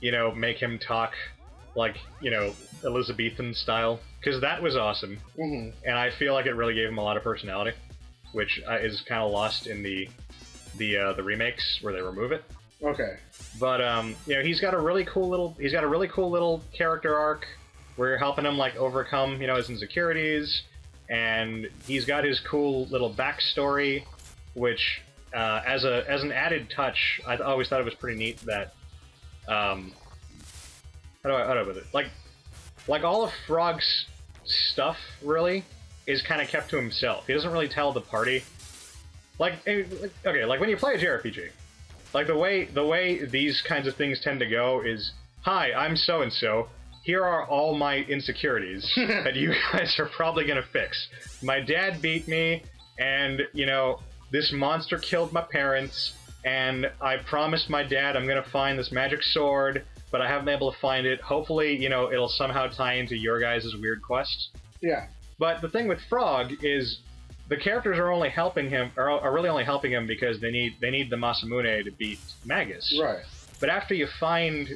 you know, make him talk like, you know, Elizabethan style, because that was awesome. And I feel like it really gave him a lot of personality, which is kind of lost in the remakes where they remove it. Okay. But you know, he's got a really cool little character arc where you're helping him like overcome, you know, his insecurities, and he's got his cool little backstory, which as an added touch, I always thought it was pretty neat that how do I put it? Like all of Frog's stuff really is kind of kept to himself. He doesn't really tell the party. Like, okay, like when you play a JRPG, like the way these kinds of things tend to go is, hi, I'm so and so. Here are all my insecurities that you guys are probably gonna fix. My dad beat me, and you know, this monster killed my parents, and I promised my dad I'm gonna find this magic sword, but I haven't been able to find it. Hopefully, you know, it'll somehow tie into your guys' weird quest. Yeah. But the thing with Frog is the characters are only helping him, are really only helping him because they need the Masamune to beat Magus. Right. But after you find,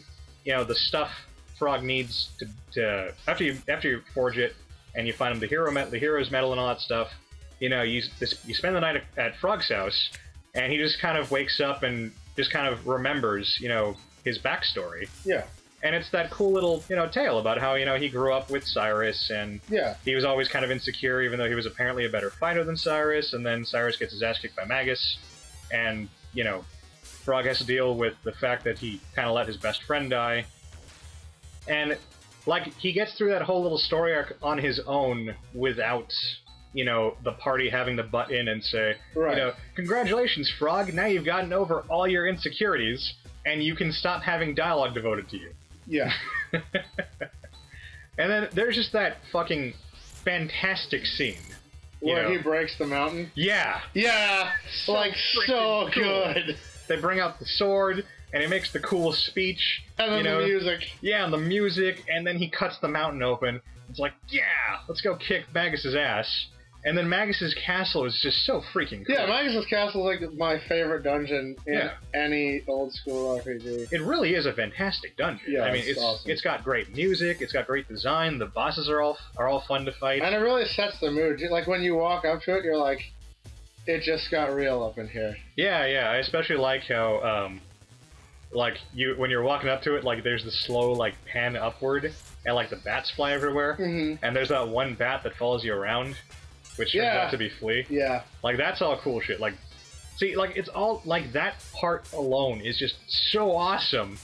you know, the stuff Frog needs to after you forge it and you find him the hero's medal and all that stuff, you know, you spend the night at Frog's house, and he just kind of wakes up and just kind of remembers, you know, his backstory. Yeah. And it's that cool little, you know, tale about how, you know, he grew up with Cyrus, and he was always kind of insecure, even though he was apparently a better fighter than Cyrus, and then Cyrus gets his ass kicked by Magus, and, you know, Frog has to deal with the fact that he kind of let his best friend die. And, like, he gets through that whole little story arc on his own without, you know, the party having to butt in and say, you know, congratulations, Frog, now you've gotten over all your insecurities, and you can stop having dialogue devoted to you. Yeah. And then there's just that fucking fantastic scene. Where he breaks the mountain? Yeah. Yeah! Like, so good! They bring out the sword, and he makes the coolest speech. And then the music. Yeah, and the music, and then he cuts the mountain open. It's like, yeah! Let's go kick Magus's ass. And then Magus's castle is just so freaking cool. Yeah, Magus's castle is like my favorite dungeon in any old school RPG. It really is a fantastic dungeon. Yeah, I mean, it's awesome. It's got great music, it's got great design, the bosses are all fun to fight. And it really sets the mood. Like when you walk up to it, you're like, it just got real up in here. Yeah, yeah. I especially like how like when you're walking up to it, like there's the slow like pan upward, and like the bats fly everywhere, and there's that one bat that follows you around, which turns out to be Flea. Yeah. Like, that's all cool shit. Like, see, like, it's all, like, that part alone is just so awesome.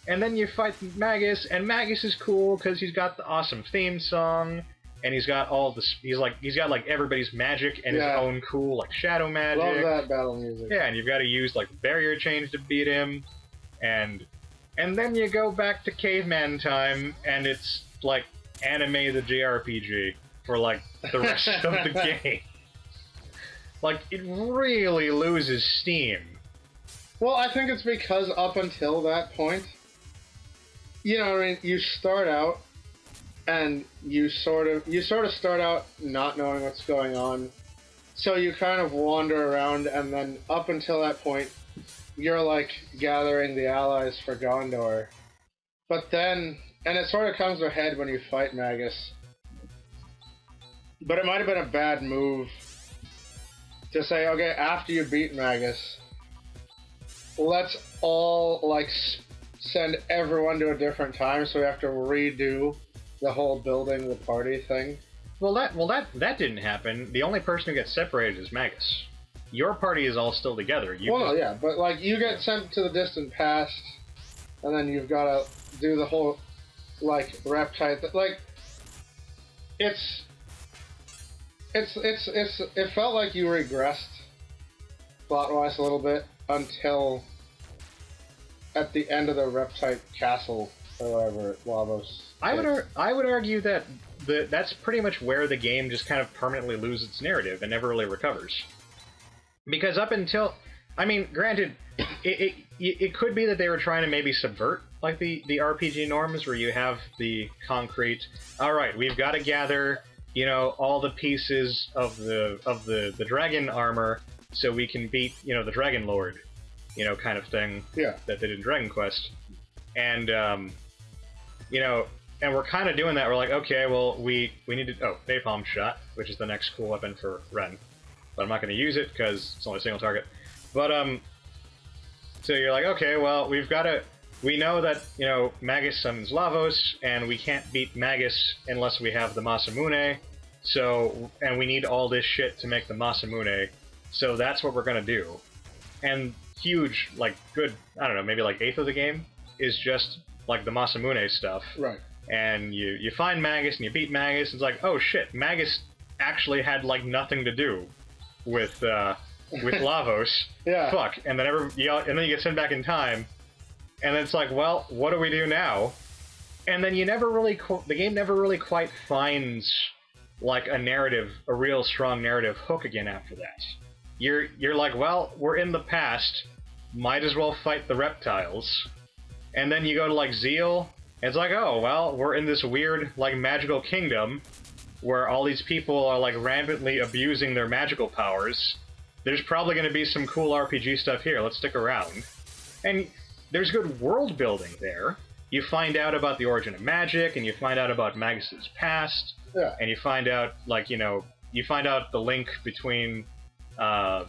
And then you fight Magus, and Magus is cool because he's got the awesome theme song, and he's got all this, he's got, like, everybody's magic and his own cool, like, shadow magic. Love that battle music. Yeah, and you've got to use, like, barrier change to beat him, and then you go back to caveman time, and it's, like, anime the JRPG for, like, the rest of the game. Like, it really loses steam. Well, I think it's because up until that point, you know what I mean, you start out and you sort of start out not knowing what's going on. So you kind of wander around, and then up until that point, you're like gathering the allies for Gondor. But then, and it sort of comes to a head when you fight Magus. But it might have been a bad move to say, okay, after you beat Magus, let's all like send everyone to a different time, so we have to redo the whole building the party thing. Well, that didn't happen. The only person who gets separated is Magus. Your party is all still together. Yeah, but like you get sent to the distant past, and then you've got to do the whole like reptile. Like it felt like you regressed plot-wise a little bit until at the end of the Reptite Castle or whatever, Lavos. I would argue that that's pretty much where the game just kind of permanently loses its narrative and never really recovers. Because up until, I mean, granted, it could be that they were trying to maybe subvert like the RPG norms, where you have the concrete. All right, we've got to gather, you know, all the pieces of the dragon armor so we can beat, you know, the Dragon Lord, you know, kind of thing. Yeah. That they did in Dragon Quest, and you know. And we're kind of doing that. We're like, okay, well, we need to... Oh, Napalm Shot, which is the next cool weapon for Ren. But I'm not going to use it, because it's only a single target. But, so you're like, okay, well, we've got to... We know that, you know, Magus summons Lavos, and we can't beat Magus unless we have the Masamune. So... And we need all this shit to make the Masamune. So that's what we're going to do. And huge, like, good... I don't know, maybe like eighth of the game is just, like, the Masamune stuff. Right. And you find Magus and you beat Magus. It's like, oh shit, Magus actually had like nothing to do with Lavos. Yeah. Fuck. And then and then you get sent back in time, and then it's like, well, what do we do now? And then you never really the game never really quite finds like a real strong narrative hook again after that. You're like, well, we're in the past, might as well fight the reptiles, and then you go to like Zeal. It's like, oh, well, we're in this weird, like, magical kingdom where all these people are, like, rampantly abusing their magical powers. There's probably going to be some cool RPG stuff here. Let's stick around. And there's good world building there. You find out about the origin of magic, and you find out about Magus's past. Yeah. And you find out, like, you know, you find out the link between the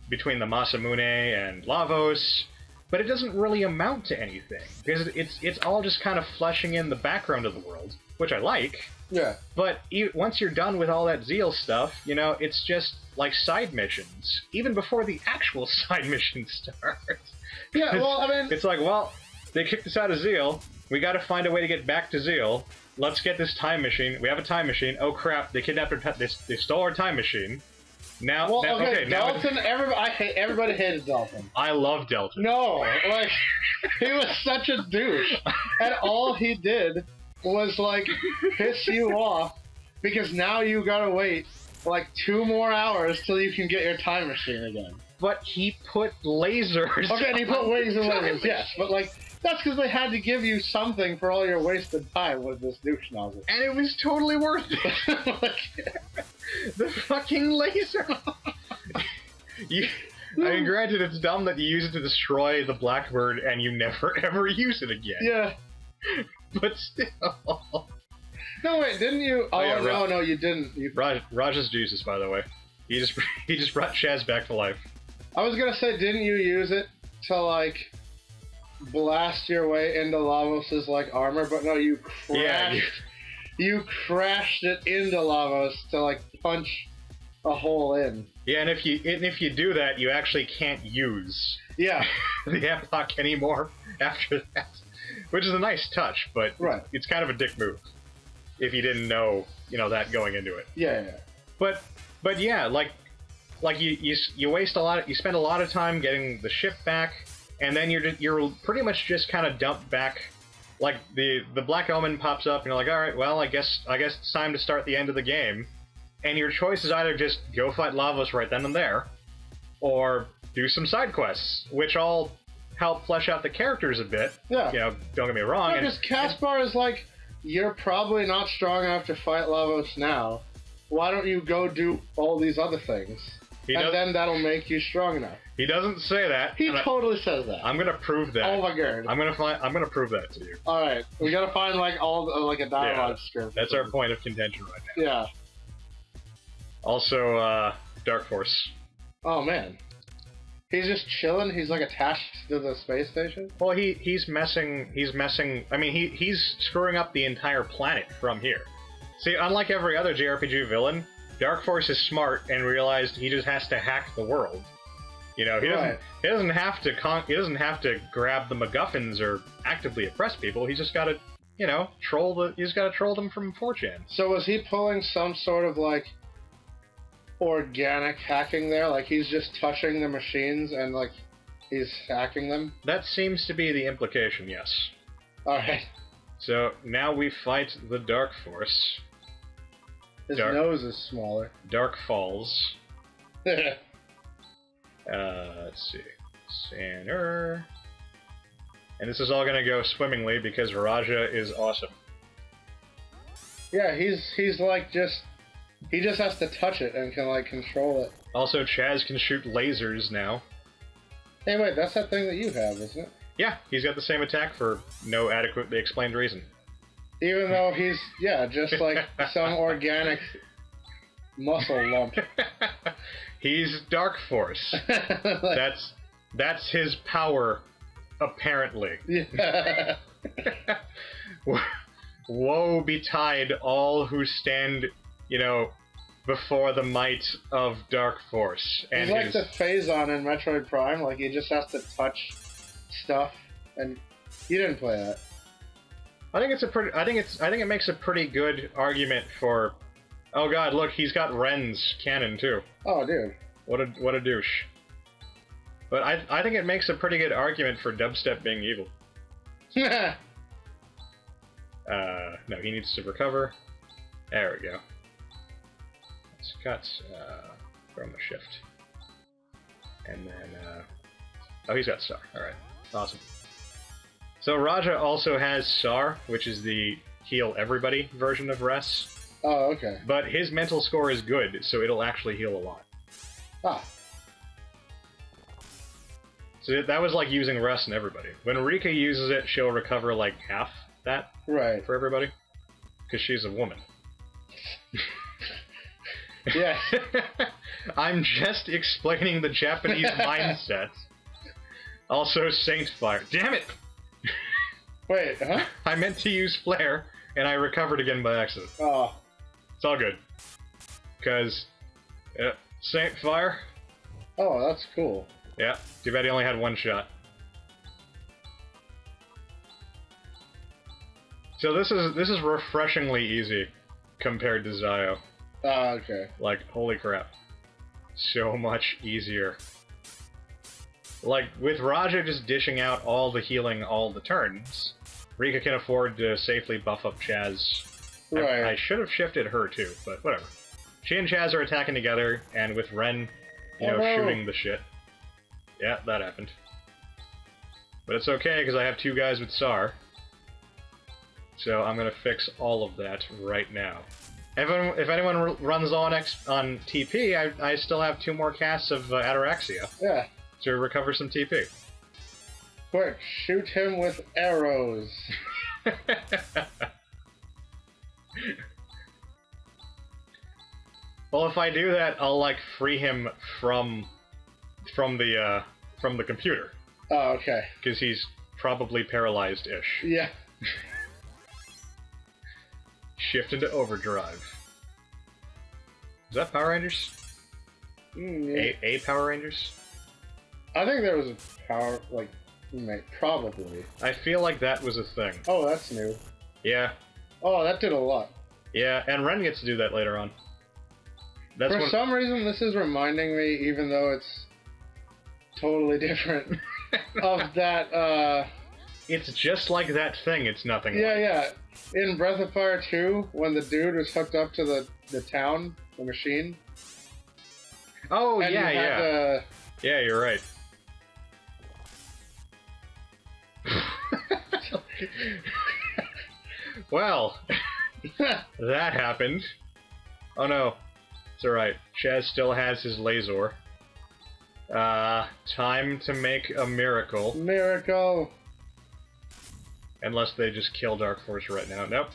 Masamune and Lavos. But it doesn't really amount to anything, because it's all just kind of fleshing in the background of the world, which I like. Yeah. But once you're done with all that Zeal stuff, you know, it's just like side missions, even before the actual side mission starts. Yeah, well, I mean... It's like, well, they kicked us out of Zeal, we gotta find a way to get back to Zeal, let's get this time machine, we have a time machine, oh crap, they kidnapped our they stole our time machine. Now, well, okay, Dalton, everybody hated Dalton. I love Dalton. No, like, he was such a douche. And all he did was, like, piss you off, because now you gotta wait, like, 2 more hours till you can get your time machine again. But he put lasers. Okay, and he put wings and lasers, yes, but, like, that's because they had to give you something for all your wasted time with this douche nozzle. And it was totally worth it. Like, the fucking laser. I mean, granted, it's dumb that you use it to destroy the Blackbird and you never ever use it again. Yeah. But still. No, wait, didn't you? Oh, yeah, no, you didn't. Raja's Jesus, by the way. He just brought Shaz back to life. I was gonna say, didn't you use it to, like, blast your way into Lavos' like armor, but no, you crashed it into Lavos to like punch a hole in. Yeah, and if you do that, you actually can't use the Epoch anymore after that, which is a nice touch, but it's kind of a dick move if you didn't know, you know, that going into it. Yeah. But yeah, like you waste a lot. You spend a lot of time getting the ship back. And then you're pretty much just kind of dumped back, like the Black Omen pops up, and you're like, all right, well, I guess it's time to start the end of the game, and your choice is either just go fight Lavos right then and there, or do some side quests, which all help flesh out the characters a bit. Yeah. You know, don't get me wrong. Because Caspar is like, you're probably not strong enough to fight Lavos now. Why don't you go do all these other things? Then that'll make you strong enough. He doesn't say that. He totally says that. I'm gonna prove that. Oh my god. I'm gonna prove that to you. All right, we gotta find like a dialogue script. That's our point of contention right now. Yeah. Also, Dark Force. Oh man. He's just chilling. He's like attached to the space station. Well, he's messing. I mean, he's screwing up the entire planet from here. See, unlike every other JRPG villain, Dark Force is smart and realized he just has to hack the world. You know, he doesn't have to grab the MacGuffins or actively oppress people. He's just got to, you know, troll them from 4chan. So was he pulling some sort of like organic hacking there? Like he's just touching the machines and like he's hacking them? That seems to be the implication, yes. Alright. So now we fight the Dark Force. His nose is smaller. Dark Falls. Let's see. Center. And this is all gonna go swimmingly because Raja is awesome. Yeah, he's like he just has to touch it and can like control it. Also, Chaz can shoot lasers now. Hey wait, that's that thing that you have, isn't it? Yeah, he's got the same attack for no adequately explained reason. Even though he's, just like some organic muscle lump. He's Dark Force. That's his power, apparently. Yeah. Woe betide all who stand, you know, before the might of Dark Force. And he's like the Phazon in Metroid Prime, like he just has to touch stuff, and you didn't play that. I think it makes a pretty good argument for. Oh god, look, he's got Ren's cannon too. Oh dude. What a douche. But I think it makes a pretty good argument for dubstep being evil. No, he needs to recover. There we go. Let's cut chroma shift. And then oh, he's got Star. Alright. Awesome. So Raja also has Sar, which is the heal everybody version of Res. Oh, okay. But his mental score is good, so it'll actually heal a lot. Ah. So that was like using Res and everybody. When Rika uses it, she'll recover like half that for everybody. Because she's a woman. Yeah. I'm just explaining the Japanese mindset. Also, Saint Fire. Damn it! Wait, huh? I meant to use Flare, and I recovered again by accident. Oh. It's all good. Because, Saint Fire. Oh, that's cool. Yeah, too bad he only had one shot. So this is refreshingly easy compared to Zio. Ah, okay. Like, holy crap. So much easier. Like, with Raja just dishing out all the healing all the turns, Rika can afford to safely buff up Chaz. Right. I should have shifted her too, but whatever. She and Chaz are attacking together, and with Ren, shooting the shit. Yeah, that happened. But it's okay, because I have two guys with Sar. So I'm gonna fix all of that right now. If anyone runs on TP, I still have 2 more casts of Ataraxia. Yeah. To recover some TP. Quick, shoot him with arrows. Well, if I do that, I'll like free him from the computer. Oh, okay. Because he's probably paralyzed-ish. Yeah. Shift into overdrive. Is that Power Rangers? A Power Rangers? I think there was a power, like, probably. I feel like that was a thing. Oh, that's new. Yeah. Oh, that did a lot. Yeah, and Ren gets to do that later on. For some reason, this is reminding me, even though it's totally different, of that, It's just like that thing, it's nothing like. Yeah. In Breath of Fire 2, when the dude was hooked up to the town, the machine. Oh, and yeah. Yeah, you're right. Well, that happened. Oh no, it's alright. Chaz still has his laser. Time to make a miracle. Miracle! Unless they just kill Dark Force right now. Nope.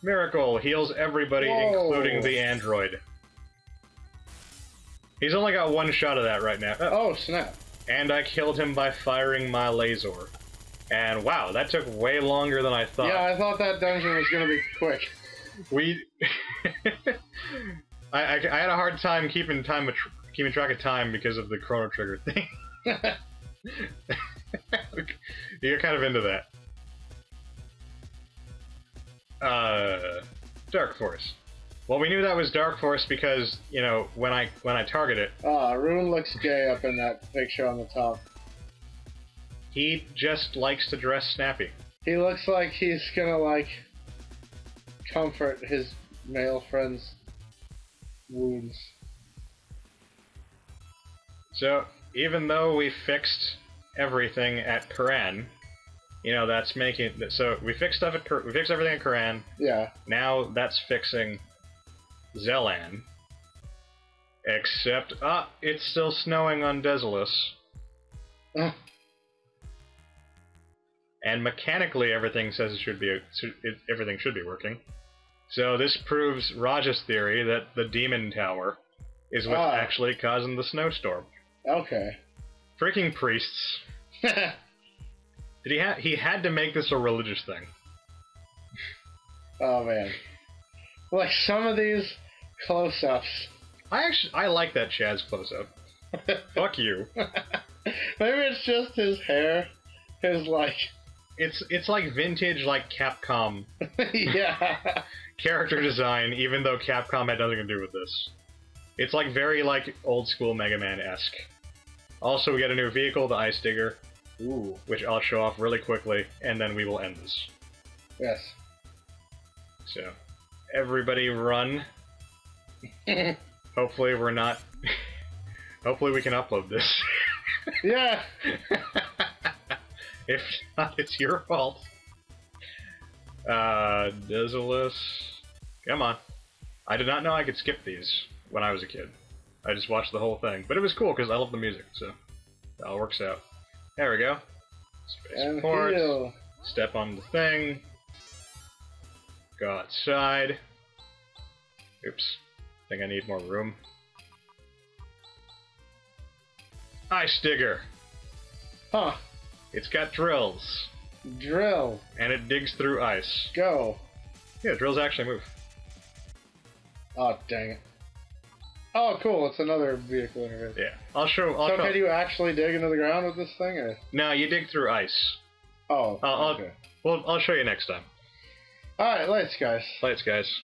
Miracle heals everybody, Whoa. including the android. He's only got one shot of that right now. Oh, snap. And I killed him by firing my laser. And wow, that took way longer than I thought. Yeah, I thought that dungeon was gonna be quick. We... I had a hard time keeping track of time because of the chrono trigger thing. You're kind of into that. Dark Force. Well, we knew that was Dark Force because, you know, when I target it... Rune looks gay up in that picture on the top. He just likes to dress snappy. He looks like he's gonna, like, comfort his male friend's wounds. So, even though we fixed everything at Koran, you know, that's making... So, we fixed everything at Koran. Yeah. Now, that's fixing Zelan. Except, it's still snowing on Desolus. And mechanically, everything says everything should be working. So this proves Raja's theory that the Demon Tower is what's actually causing the snowstorm. Okay. Freaking priests. He had to make this a religious thing. Oh man. Like some of these close-ups. I like that Chaz close-up. Fuck you. Maybe it's just his hair. His like... It's like vintage, like Capcom. Yeah. Character design, even though Capcom had nothing to do with this. It's like very like old school Mega Man-esque. Also, we get a new vehicle, the Ice Digger. Ooh. Which I'll show off really quickly, and then we will end this. Yes. So, everybody run. Hopefully we're not... Hopefully we can upload this. Yeah! If not, it's your fault. Desolus. Come on. I did not know I could skip these when I was a kid. I just watched the whole thing. But it was cool because I love the music, so it all works out. There we go. Space port. Step on the thing. Go outside. Oops. Think I need more room. Ice Digger. Huh. It's got drills. Drill. And it digs through ice. Go. Yeah, drills actually move. Oh, dang it. Oh, cool. It's another vehicle interface. Yeah. I'll show. So can you actually dig into the ground with this thing? Or? No, you dig through ice. Oh, okay. Well, I'll show you next time. Alright, lights, guys. Lights, guys.